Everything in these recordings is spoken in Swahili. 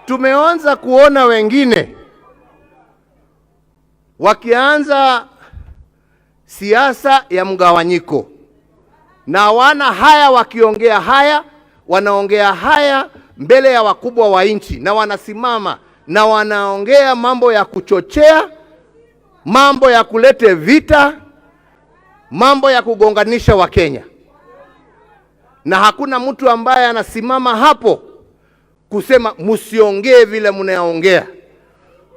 tumeanza kuona wengine wakianza siasa ya mgawanyiko, na wana haya wakiongea haya, wanaongea haya mbele ya wakubwa wa nchi, na wanasimama na wanaongea mambo ya kuchochea, mambo ya kulete vita, mambo ya kugonganisha Wakenya. Na hakuna mtu ambaye anasimama hapo kusema msiongee vile mnaongea.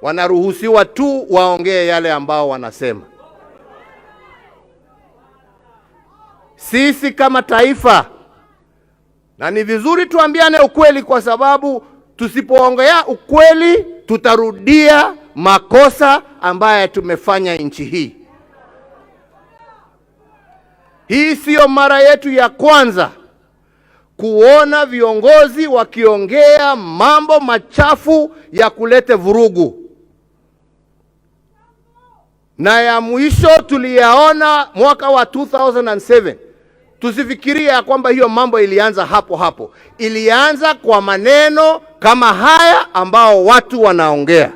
Wanaruhusiwa tu waongee yale ambao wanasema. Sisi kama taifa, na ni vizuri tuambiane ukweli, kwa sababu tusipoongea ukweli tutarudia makosa ambaye tumefanya nchi hii. Hii sio mara yetu ya kwanza kuona viongozi wakiongea mambo machafu ya kulete vurugu. Na ya mwisho tuliyaona mwaka wa 2007. Tusifikiria ya kwamba hiyo mambo ilianza hapo hapo. Ilianza kwa maneno kama haya ambao watu wanaongea.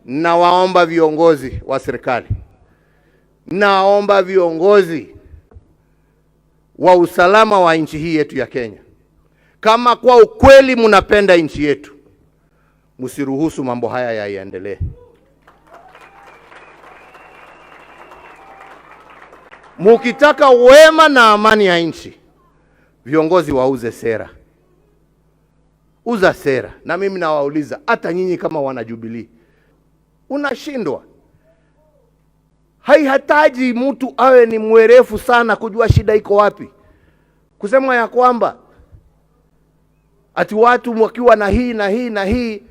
Na waomba viongozi wa serikali, naomba viongozi wa usalama wa nchi hii yetu ya Kenya, kama kwa ukweli mnapenda nchi yetu, msiruhusu mambo haya yaendelee. Mukitaka wema na amani ya nchi, viongozi wauze sera. Uza sera. Na mimi nawauliza, hata nyinyi kama wana Jubilee, unashindwa? Haihitaji mtu awe ni mwerefu sana kujua shida iko wapi, kusema ya kwamba ati watu wakiwa na hii na hii na hii,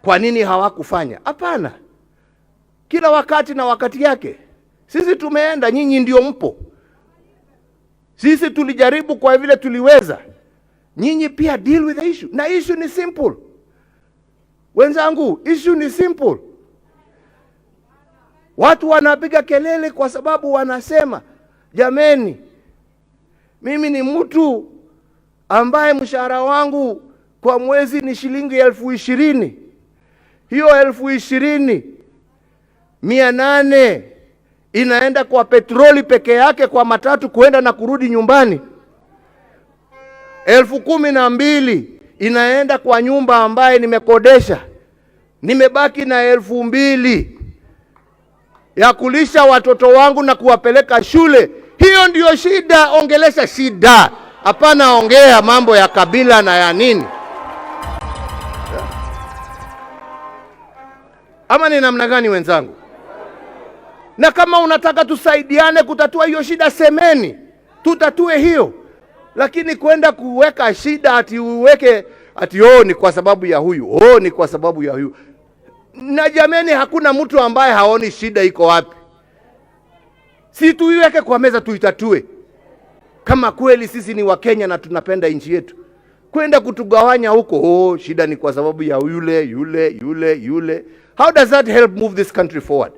kwa nini hawakufanya? Hapana, kila wakati na wakati yake. Sisi tumeenda, nyinyi ndio mpo. Sisi tulijaribu kwa vile tuliweza. Nyinyi pia deal with the issue. Na issue ni simple. Wenzangu, issue ni simple. Watu wanapiga kelele kwa sababu wanasema, jameni, mimi ni mtu ambaye mshahara wangu kwa mwezi ni shilingi 20,000. Hiyo 20,800 inaenda kwa petroli peke yake, kwa matatu kuenda na kurudi nyumbani. 12,000 inaenda kwa nyumba ambaye nimekodesha. Nimebaki na 2,000 ya kulisha watoto wangu na kuwapeleka shule. Hiyo ndiyo shida. Ongelesha shida, hapana ongea mambo ya kabila na ya nini. Ama ni namna gani wenzangu? Na kama unataka tusaidiane kutatua hiyo shida, semeni tutatue hiyo. Lakini kwenda kuweka shida ati uweke ati ni kwa sababu ya huyu, ni kwa sababu ya huyu. Na jameni, hakuna mtu ambaye haoni shida iko wapi. Si tuiweke kwa meza tuitatue. Kama kweli sisi ni Wakenya na tunapenda nchi yetu, kwenda kutugawanya huko, shida ni kwa sababu ya yule. How does that help move this country forward?